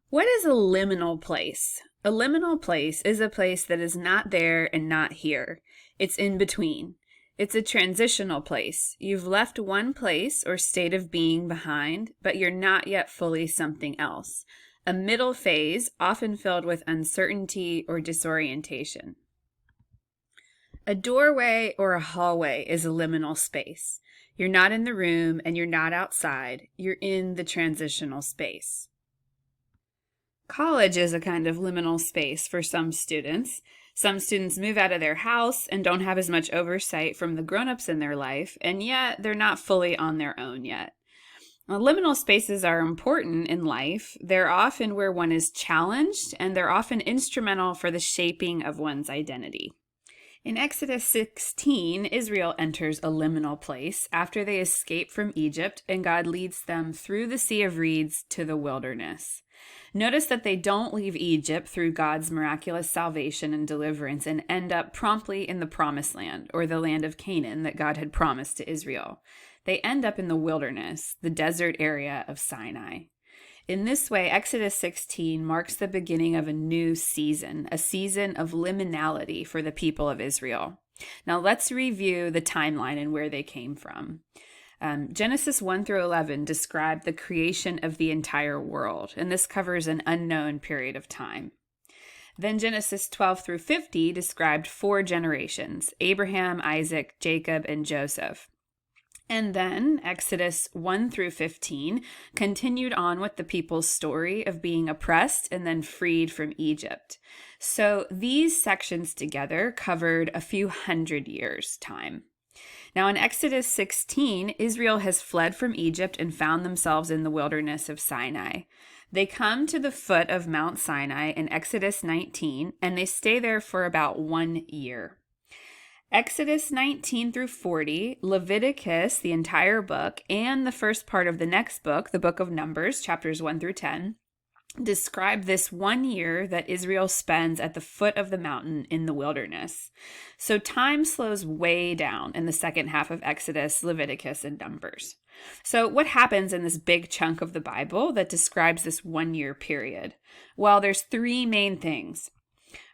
What is a liminal place? A liminal place is a place that is not there and not here. It's in between. It's a transitional place. You've left one place or state of being behind, but you're not yet fully something else. A middle phase, often filled with uncertainty or disorientation. A doorway or a hallway is a liminal space. You're not in the room and you're not outside. You're in the transitional space. College is a kind of liminal space for some students. Some students move out of their house and don't have as much oversight from the grown-ups in their life, and yet they're not fully on their own yet. Now, liminal spaces are important in life. They're often where one is challenged, and they're often instrumental for the shaping of one's identity. In Exodus 16, Israel enters a liminal place after they escape from Egypt, and God leads them through the Sea of Reeds to the wilderness. Notice that they don't leave Egypt through God's miraculous salvation and deliverance and end up promptly in the Promised Land, or the land of Canaan that God had promised to Israel. They end up in the wilderness, the desert area of Sinai. In this way, Exodus 16 marks the beginning of a new season, a season of liminality for the people of Israel. Now let's review the timeline and where they came from. Genesis 1 through 11 describe the creation of the entire world, and this covers an unknown period of time. Then Genesis 12 through 50 described 4 generations: Abraham, Isaac, Jacob, and Joseph. And then Exodus 1 through 15 continued on with the people's story of being oppressed and then freed from Egypt. So these sections together covered a few hundred years' time. Now in Exodus 16, Israel has fled from Egypt and found themselves in the wilderness of Sinai. They come to the foot of Mount Sinai in Exodus 19, and they stay there for about 1 year. Exodus 19 through 40, Leviticus, the entire book, and the first part of the next book, the book of Numbers, chapters 1 through 10, describe this 1 year that Israel spends at the foot of the mountain in the wilderness. So time slows way down in the second half of Exodus, Leviticus, and Numbers. So what happens in this big chunk of the Bible that describes this 1 year period? Well, there's 3 main things.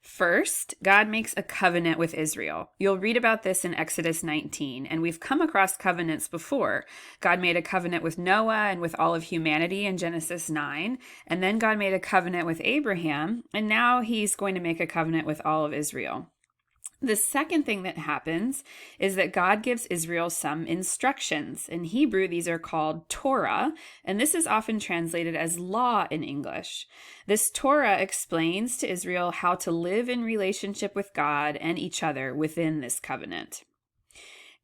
First, God makes a covenant with Israel. You'll read about this in Exodus 19, and we've come across covenants before. God made a covenant with Noah and with all of humanity in Genesis 9, and then God made a covenant with Abraham, and now he's going to make a covenant with all of Israel. The second thing that happens is that God gives Israel some instructions. In Hebrew, these are called Torah, and this is often translated as law in English. This Torah explains to Israel how to live in relationship with God and each other within this covenant.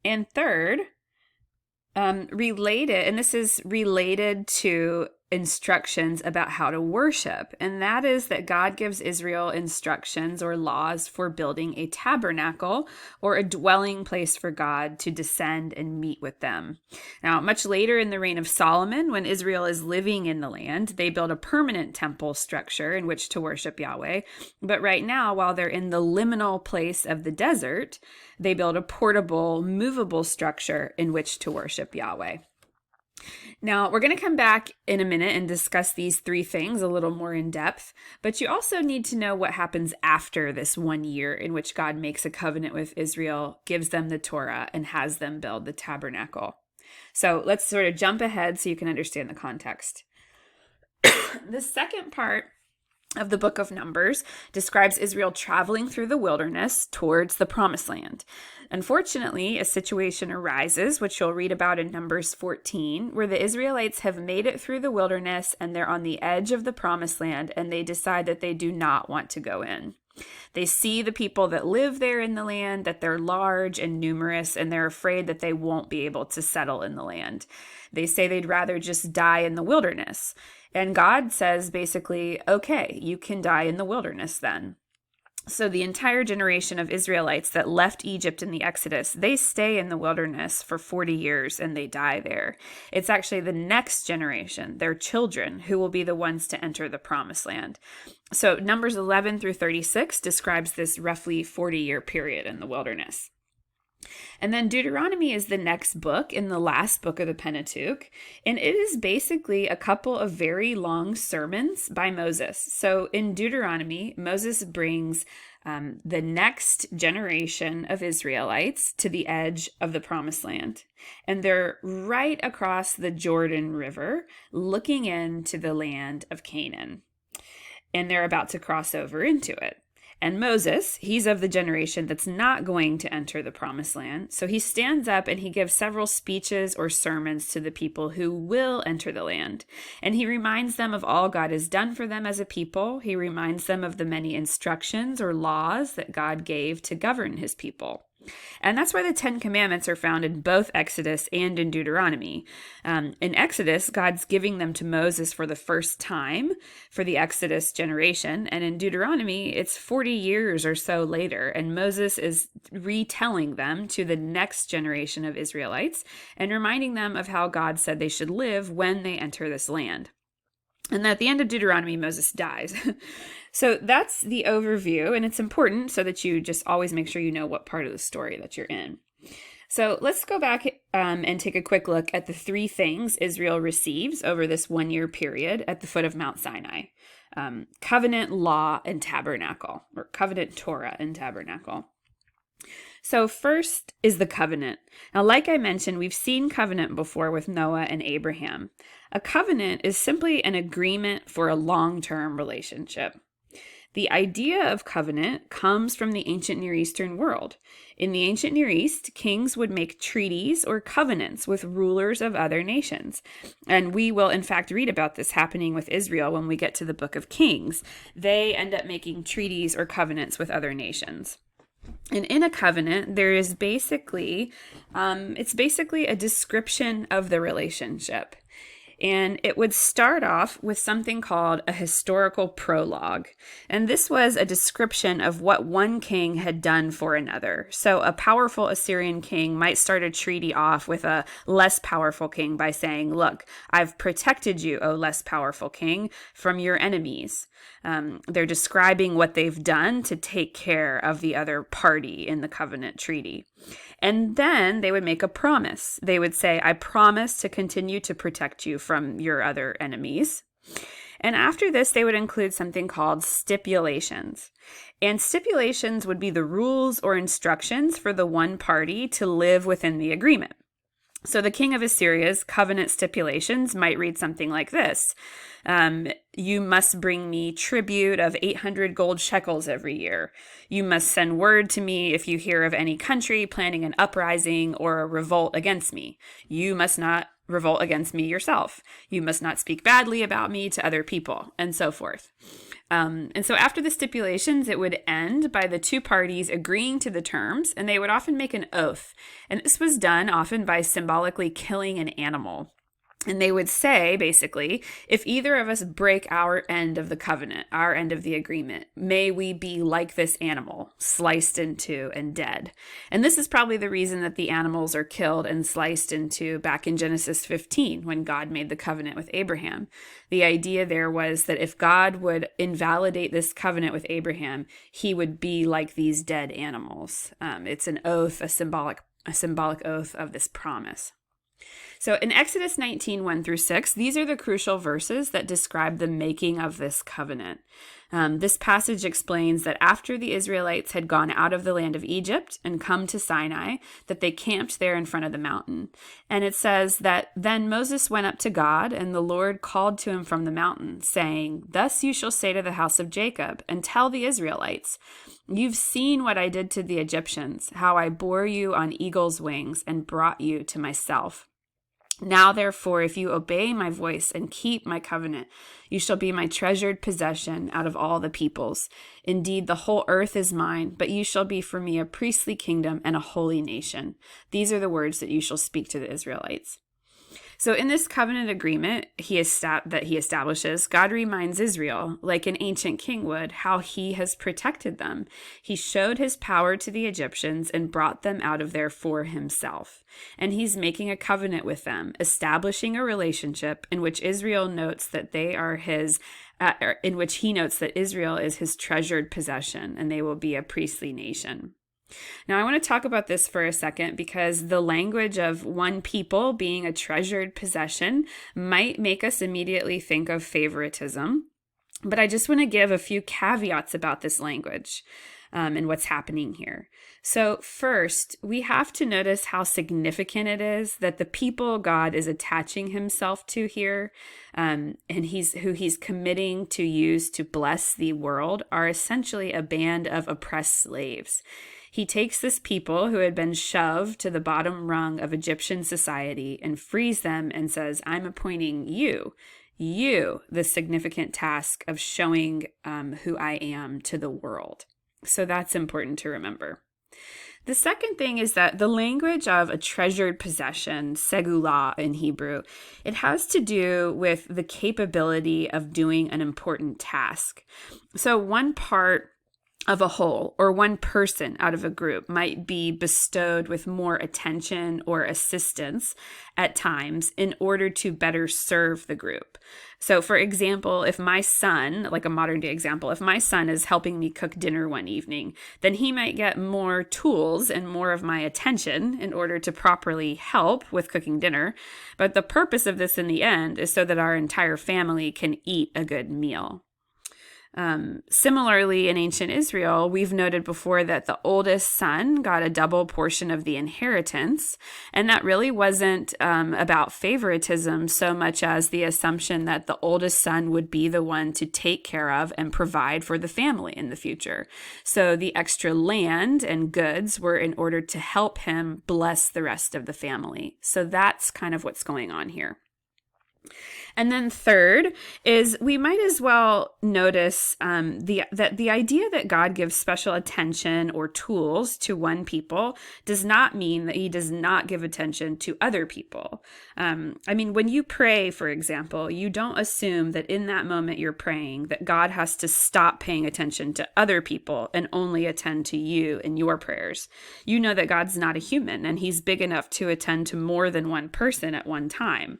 And third, this is related to instructions about how to worship, and that is that God gives Israel instructions or laws for building a tabernacle or a dwelling place for God to descend and meet with them. Now, much later in the reign of Solomon, when Israel is living in the land, they build a permanent temple structure in which to worship Yahweh. But right now, while they're in the liminal place of the desert, they build a portable, movable structure in which to worship Yahweh. Now, we're going to come back in a minute and discuss these 3 things a little more in depth, but you also need to know what happens after this 1 year in which God makes a covenant with Israel, gives them the Torah, and has them build the tabernacle. So let's sort of jump ahead so you can understand the context. The second part of the book of Numbers describes Israel traveling through the wilderness towards the Promised Land. Unfortunately, a situation arises, which you'll read about in Numbers 14, where the Israelites have made it through the wilderness and they're on the edge of the Promised Land, and they decide that they do not want to go in. They see the people that live there in the land, that they're large and numerous, and they're afraid that they won't be able to settle in the land. They say they'd rather just die in the wilderness. And God says basically, okay, you can die in the wilderness then. So the entire generation of Israelites that left Egypt in the Exodus, they stay in the wilderness for 40 years and they die there. It's actually the next generation, their children, who will be the ones to enter the Promised Land. So Numbers 11 through 36 describes this roughly 40-year period in the wilderness. And then Deuteronomy is the next book in the last book of the Pentateuch. And it is basically a couple of very long sermons by Moses. So in Deuteronomy, Moses brings the next generation of Israelites to the edge of the Promised Land. And they're right across the Jordan River, looking into the land of Canaan. And they're about to cross over into it. And Moses, he's of the generation that's not going to enter the Promised Land. So he stands up and he gives several speeches or sermons to the people who will enter the land. And he reminds them of all God has done for them as a people. He reminds them of the many instructions or laws that God gave to govern his people. And that's why the 10 Commandments are found in both Exodus and in Deuteronomy. In Exodus, God's giving them to Moses for the first time for the Exodus generation. And in Deuteronomy, it's 40 years or so later. And Moses is retelling them to the next generation of Israelites and reminding them of how God said they should live when they enter this land. And at the end of Deuteronomy, Moses dies. So that's the overview, and it's important so that you just always make sure you know what part of the story that you're in. So let's go back and take a quick look at the 3 things Israel receives over this 1-year period at the foot of Mount Sinai. Covenant, law, and tabernacle, or covenant, Torah, and tabernacle. So first is the covenant. Now, like I mentioned, we've seen covenant before with Noah and Abraham. A covenant is simply an agreement for a long-term relationship. The idea of covenant comes from the ancient Near Eastern world. In the ancient Near East, kings would make treaties or covenants with rulers of other nations. And we will, in fact, read about this happening with Israel when we get to the book of Kings. They end up making treaties or covenants with other nations. And in a covenant, there is basically, it's basically a description of the relationship. And it would start off with something called a historical prologue. And this was a description of what one king had done for another. So a powerful Assyrian king might start a treaty off with a less powerful king by saying, look, I've protected you, O less powerful king, from your enemies. They're describing what they've done to take care of the other party in the covenant treaty. And then they would make a promise. They would say, I promise to continue to protect you from your other enemies. And after this, they would include something called stipulations. And stipulations would be the rules or instructions for the one party to live within the agreement. So the king of Assyria's covenant stipulations might read something like this. You must bring me tribute of 800 gold shekels every year. You must send word to me if you hear of any country planning an uprising or a revolt against me. You must not revolt against me yourself. You must not speak badly about me to other people, and so forth. And so after the stipulations, it would end by the two parties agreeing to the terms, and they would often make an oath. And this was done often by symbolically killing an animal. And they would say, basically, if either of us break our end of the covenant, our end of the agreement, may we be like this animal, sliced into and dead. And this is probably the reason that the animals are killed and sliced into back in Genesis 15, when God made the covenant with Abraham. The idea there was that if God would invalidate this covenant with Abraham, he would be like these dead animals. It's an oath, a symbolic oath of this promise. So in Exodus 19, 1 through 6, these are the crucial verses that describe the making of this covenant. This passage explains that after the Israelites had gone out of the land of Egypt and come to Sinai, that they camped there in front of the mountain. And it says that then Moses went up to God, and the Lord called to him from the mountain, saying, Thus you shall say to the house of Jacob, and tell the Israelites, You've seen what I did to the Egyptians, how I bore you on eagle's wings and brought you to myself. Now, therefore, if you obey my voice and keep my covenant, you shall be my treasured possession out of all the peoples. Indeed, the whole earth is mine, but you shall be for me a priestly kingdom and a holy nation. These are the words that you shall speak to the Israelites. So in this covenant agreement that he establishes, God reminds Israel, like an ancient king would, how he has protected them. He showed his power to the Egyptians and brought them out of there for himself. And he's making a covenant with them, establishing a relationship in which Israel notes that they are his, in which he notes that Israel is his treasured possession, and they will be a priestly nation. Now, I want to talk about this for a second because the language of one people being a treasured possession might make us immediately think of favoritism. But I just want to give a few caveats about this language and what's happening here. So first, we have to notice how significant it is that the people God is attaching himself to here and who he's committing to use to bless the world are essentially a band of oppressed slaves. He takes this people who had been shoved to the bottom rung of Egyptian society and frees them and says, I'm appointing you, the significant task of showing who I am to the world. So that's important to remember. The second thing is that the language of a treasured possession, segulah in Hebrew, it has to do with the capability of doing an important task. So one part of a whole or one person out of a group might be bestowed with more attention or assistance at times in order to better serve the group. So for example, if my son, like a modern day example, if my son is helping me cook dinner one evening, then he might get more tools and more of my attention in order to properly help with cooking dinner. But the purpose of this in the end is so that our entire family can eat a good meal. Similarly, in ancient Israel, we've noted before that the oldest son got a double portion of the inheritance, and that really wasn't about favoritism so much as the assumption that the oldest son would be the one to take care of and provide for the family in the future. So the extra land and goods were in order to help him bless the rest of the family. So that's kind of what's going on here. And then third is we might as well notice that the idea that God gives special attention or tools to one people does not mean that he does not give attention to other people. When you pray, for example, you don't assume that in that moment you're praying that God has to stop paying attention to other people and only attend to you in your prayers. You know that God's not a human and he's big enough to attend to more than one person at one time.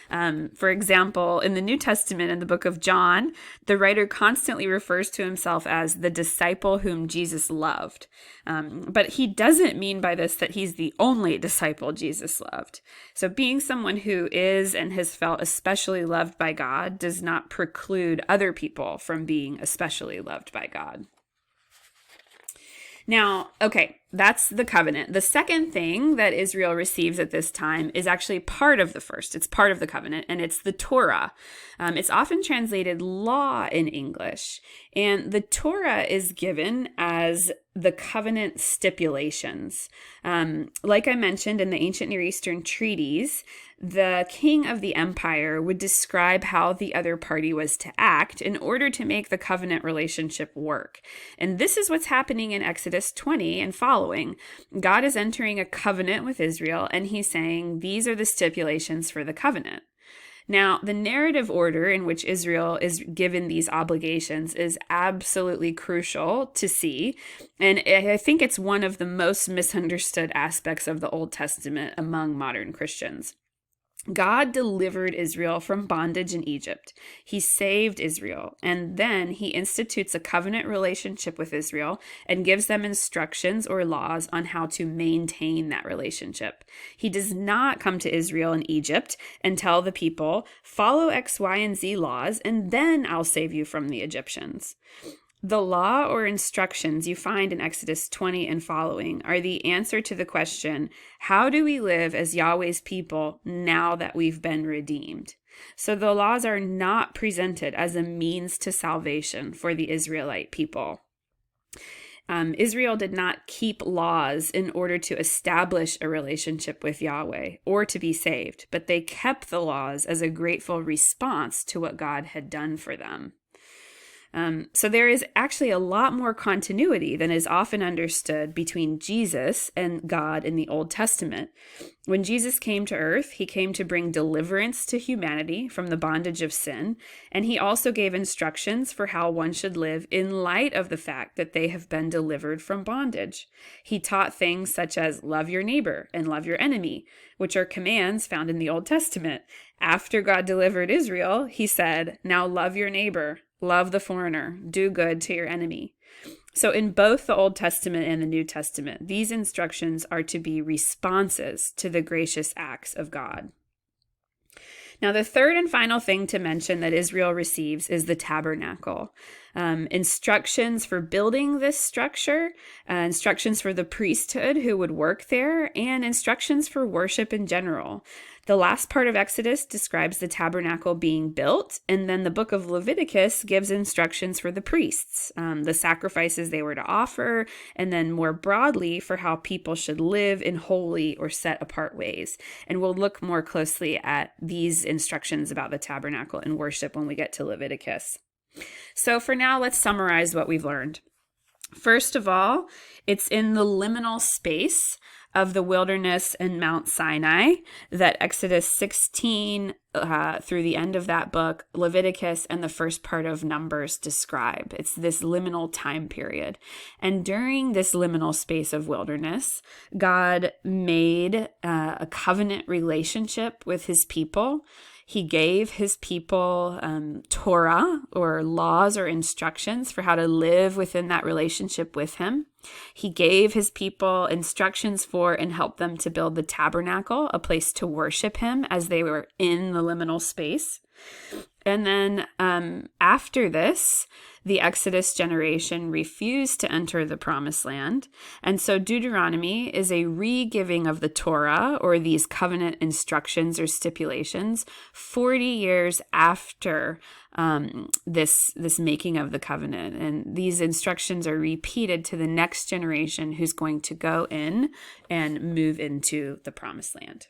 For example, in the New Testament, in the book of John, the writer constantly refers to himself as the disciple whom Jesus loved. But he doesn't mean by this that he's the only disciple Jesus loved. So being someone who is and has felt especially loved by God does not preclude other people from being especially loved by God. Now, okay, that's the covenant. The second thing that Israel receives at this time is actually part of the first. It's part of the covenant, and it's the Torah. It's often translated law in English, and the Torah is given as the covenant stipulations. Like I mentioned in the ancient Near Eastern treaties, the king of the empire would describe how the other party was to act in order to make the covenant relationship work. And this is what's happening in Exodus 20 and following. God is entering a covenant with Israel, and he's saying, these are the stipulations for the covenant. Now, the narrative order in which Israel is given these obligations is absolutely crucial to see, and I think it's one of the most misunderstood aspects of the Old Testament among modern Christians. God delivered Israel from bondage in Egypt. He saved Israel, and then he institutes a covenant relationship with Israel and gives them instructions or laws on how to maintain that relationship. He does not come to Israel in Egypt and tell the people, follow X, Y, and Z laws, and then I'll save you from the Egyptians. The law or instructions you find in Exodus 20 and following are the answer to the question, how do we live as Yahweh's people now that we've been redeemed? So the laws are not presented as a means to salvation for the Israelite people. Israel did not keep laws in order to establish a relationship with Yahweh or to be saved, but they kept the laws as a grateful response to what God had done for them. So there is actually a lot more continuity than is often understood between Jesus and God in the Old Testament. When Jesus came to earth, he came to bring deliverance to humanity from the bondage of sin, and he also gave instructions for how one should live in light of the fact that they have been delivered from bondage. He taught things such as love your neighbor and love your enemy, which are commands found in the Old Testament. After God delivered Israel, he said, now love your neighbor. Love the foreigner, do good to your enemy. So in both the Old Testament and the New Testament, these instructions are to be responses to the gracious acts of God. Now, the third and final thing to mention that Israel receives is the tabernacle. Instructions for building this structure, instructions for the priesthood who would work there, and instructions for worship in general. The last part of Exodus describes the tabernacle being built, and then the book of Leviticus gives instructions for the priests, the sacrifices they were to offer, and then more broadly for how people should live in holy or set apart ways. And we'll look more closely at these instructions about the tabernacle and worship when we get to Leviticus. So for now, let's summarize what we've learned. First of all, it's in the liminal space of the wilderness and Mount Sinai that Exodus 16 through the end of that book, Leviticus, and the first part of Numbers describe. It's this liminal time period. And during this liminal space of wilderness, God made a covenant relationship with his people. He gave his people Torah, or laws or instructions for how to live within that relationship with him. He gave his people instructions for and helped them to build the tabernacle, a place to worship him as they were in the liminal space. And then after this, the Exodus generation refused to enter the promised land. And so Deuteronomy is a re-giving of the Torah, or these covenant instructions or stipulations, 40 years after this making of the covenant. And these instructions are repeated to the next generation who's going to go in and move into the promised land.